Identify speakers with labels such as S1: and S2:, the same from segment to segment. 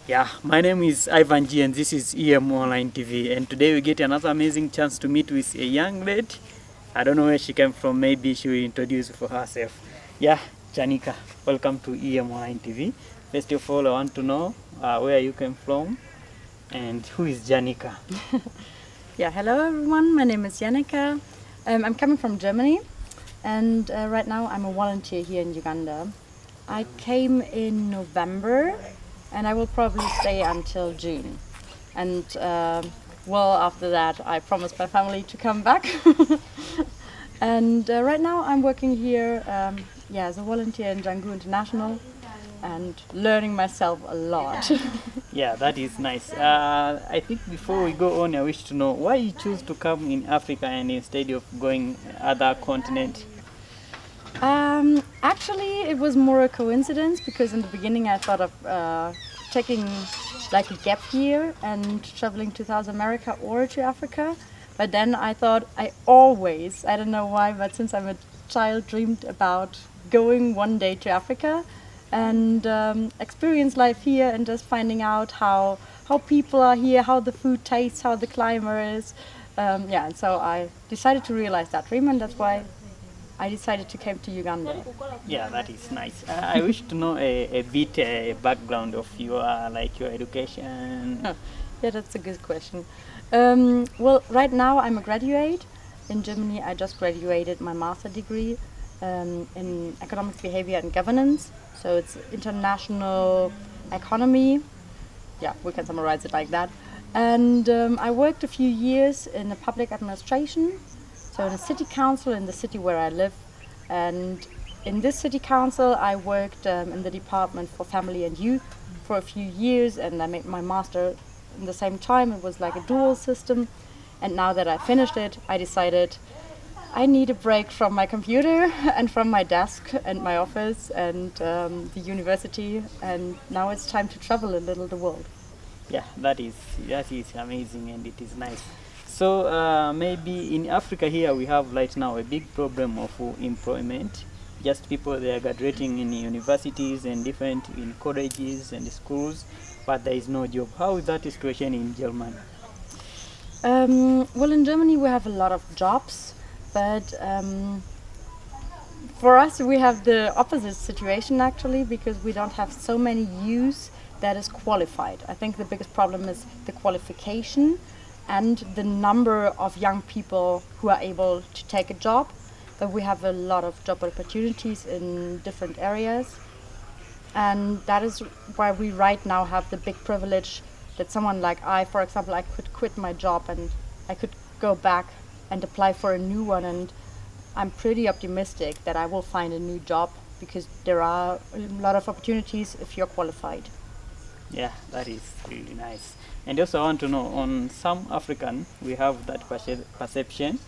S1: Yeah, my name is Ivan G and this is EM Online TV, and today we get another amazing chance to meet with a young lady. I don't know where she came from, maybe she will introduce for herself. Yeah, Janika, welcome to EM Online TV. First of all, I want to know where you came from and who is Janika?
S2: Yeah, hello everyone, my name is Janika. I'm coming from Germany and right now I'm a volunteer here in Uganda. I came in November and I will probably stay until June. And well, after that I promised my family to come back. And right now I'm working here as a volunteer in Django International and learning myself a lot.
S1: Yeah, that is nice. I think before we go on, I wish to know why you choose to come in Africa and instead of going other continent.
S2: Actually, it was more a coincidence because in the beginning I thought of taking like a gap year and traveling to South America or to Africa. But then I thought I don't know why, but since I'm a child, dreamed about going one day to Africa and experience life here and just finding out how people are here, how the food tastes, how the climate is. And so I decided to realize that dream, and that's why I decided to come to Uganda.
S1: Yeah, that is nice. I wish to know a bit background of your your education.
S2: Yeah, that's a good question. Well, right now I'm a graduate. In Germany, I just graduated my master degree in economic behavior and governance. So it's international economy. Yeah, we can summarize it like that. And I worked a few years in the public administration, so in a city council in the city where I live. And in this city council, I worked in the department for family and youth for a few years, and I made my master in the same time. It was like a dual system. And now that I finished it, I decided I need a break from my computer and from my desk and my office and the university, and now it's time to travel a little the world.
S1: Yeah, that is amazing and it is nice. So maybe in Africa here we have right now a big problem of employment. Just people, they are graduating in universities and different in colleges and schools, but there is no job. How is that situation in Germany?
S2: Well, in Germany we have a lot of jobs, but for us we have the opposite situation actually, because we don't have so many youth that is qualified. I think the biggest problem is the qualification and the number of young people who are able to take a job. But we have a lot of job opportunities in different areas, and that is why we right now have the big privilege that someone like for example, I could quit my job and I could go back and apply for a new one, and I'm pretty optimistic that I will find a new job because there are a lot of opportunities if you're qualified.
S1: Yeah, that is really nice. And also I want to know, on some African, we have that perception,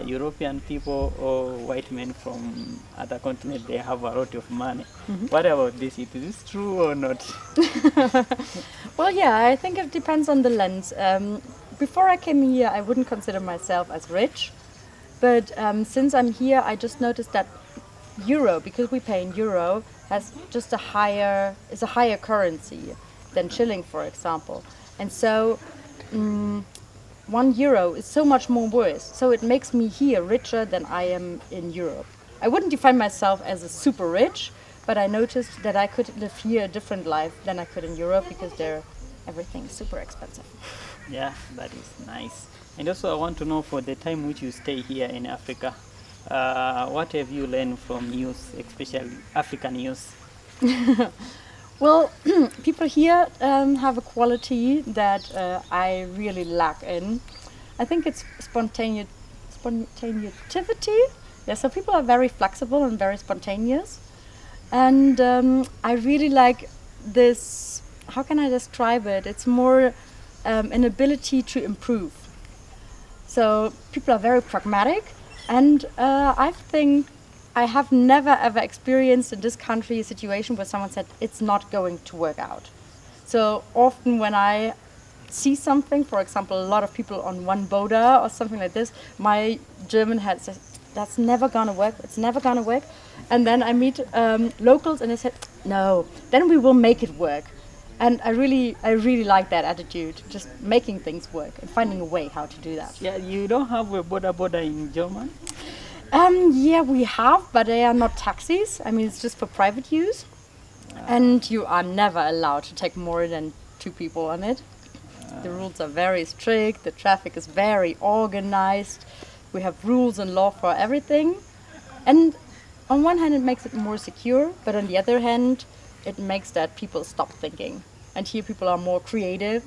S1: European people or white men from other continents, they have a lot of money. Mm-hmm. What about this? Is this true or not?
S2: Well, yeah, I think it depends on the lens. Before I came here, I wouldn't consider myself as rich, but since I'm here, I just noticed that euro, because we pay in euro, has just is a higher currency than shilling, for example. And so €1 is so much more worth. So it makes me here richer than I am in Europe. I wouldn't define myself as a super rich, but I noticed that I could live here a different life than I could in Europe, because there everything is super expensive.
S1: Yeah, that is nice. And also I want to know, for the time which you stay here in Africa, what have you learned from youth, especially African youth?
S2: Well, people here have a quality that I really lack in. I think it's spontaneity. Yeah, so people are very flexible and very spontaneous. And I really like this, how can I describe it? It's more an ability to improve. So people are very pragmatic, and I think I have never ever experienced in this country a situation where someone said it's not going to work out. So often when I see something, for example, a lot of people on one boda or something like this, my German head says, that's never gonna work, it's never gonna work. And then I meet locals and they said, no, then we will make it work. And I really like that attitude, just making things work and finding a way how to do that.
S1: Yeah, you don't have a border in German?
S2: Yeah, we have, but they are not taxis. I mean, it's just for private use. And you are never allowed to take more than 2 people on it. The rules are very strict, the traffic is very organized. We have rules and law for everything. And on one hand, it makes it more secure, but on the other hand, it makes that people stop thinking. And here people are more creative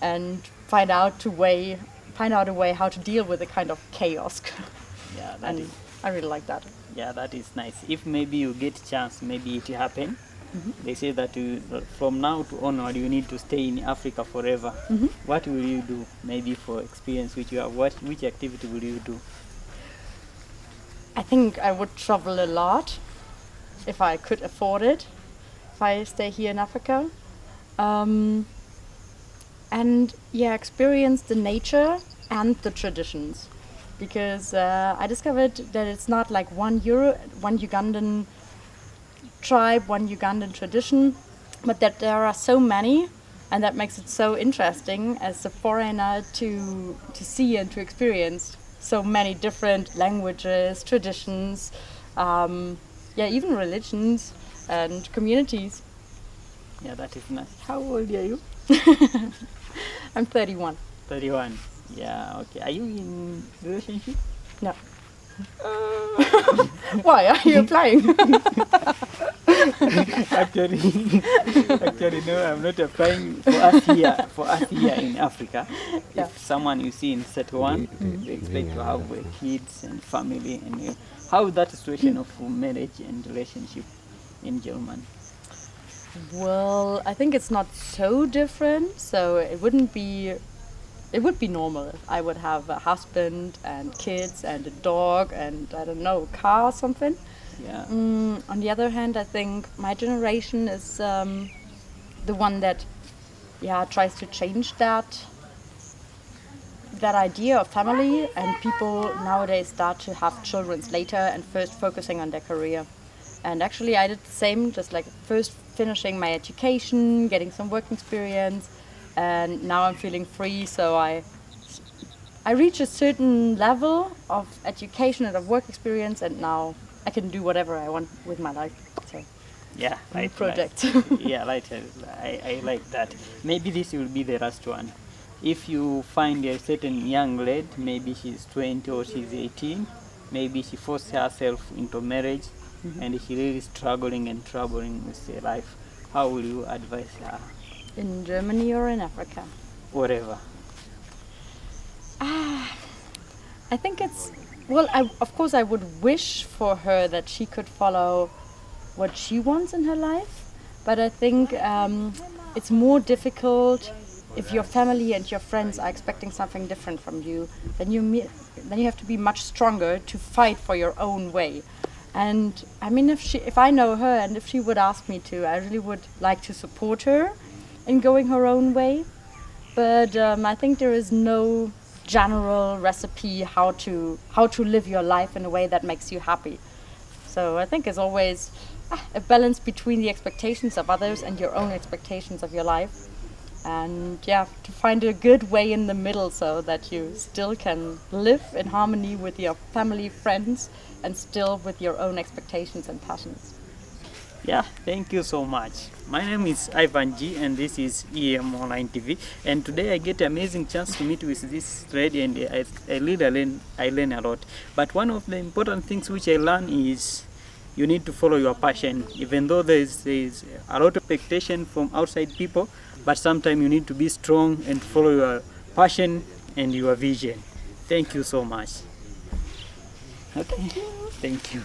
S2: and find out a way how to deal with the kind of chaos.
S1: Yeah,
S2: And I really like that.
S1: yeah, that is nice. If maybe you get chance, maybe it happen. They say that from now to onward you need to stay in Africa forever. What will you do? Maybe for experience which you have, which activity will you do?
S2: I think I would travel a lot if I could afford it, if I stay here in Africa. And yeah, experience the nature and the traditions. Because I discovered that it's not like one Ugandan tribe, one Ugandan tradition, but that there are so many, and that makes it so interesting as a foreigner to see and to experience so many different languages, traditions, even religions and communities.
S1: Yeah, that is nice. How old are you?
S2: I'm 31.
S1: 31. Yeah, okay. Are you in relationship?
S2: No. Why are you applying?
S1: Actually, no, I'm not applying for us here in Africa.
S2: Yeah.
S1: If someone you see in set one, they expect to have kids and family, and how is that situation of marriage and relationship in Germany?
S2: Well, I think it's not so different, so it would be normal if I would have a husband and kids and a dog and, I don't know, a car or something.
S1: Yeah.
S2: On the other hand, I think my generation is the one that tries to change that idea of family, and people nowadays start to have children later and first focusing on their career. And actually I did the same, just like first finishing my education, getting some work experience, and now I'm feeling free, so I reach a certain level of education and of work experience, and now I can do whatever I want with my life. So
S1: Yeah, right.
S2: project.
S1: Right. Yeah, right. I like that. Maybe this will be the last one. If you find a certain young lady, maybe she's 20 or she's 18, maybe she forced herself into marriage, and she really struggling with her life, how will you advise her?
S2: In Germany or in Africa?
S1: Whatever.
S2: I think it's, well, of course I would wish for her that she could follow what she wants in her life, but I think it's more difficult if your family and your friends are expecting something different from you. Then you have to be much stronger to fight for your own way. And I mean, if I know her and if she would ask me to, I really would like to support her in going her own way. But I think there is no general recipe how to live your life in a way that makes you happy. So I think it's always a balance between the expectations of others and your own expectations of your life. And to find a good way in the middle so that you still can live in harmony with your family, friends, and still with your own expectations and passions.
S1: Yeah, thank you so much. My name is Ivan G, and this is EM Online TV. And today I get an amazing chance to meet with this lady, and I learn a lot. But one of the important things which I learn is you need to follow your passion, even though there is a lot of expectation from outside people. But sometimes you need to be strong and follow your passion and your vision. Thank you so much. Okay. Thank you.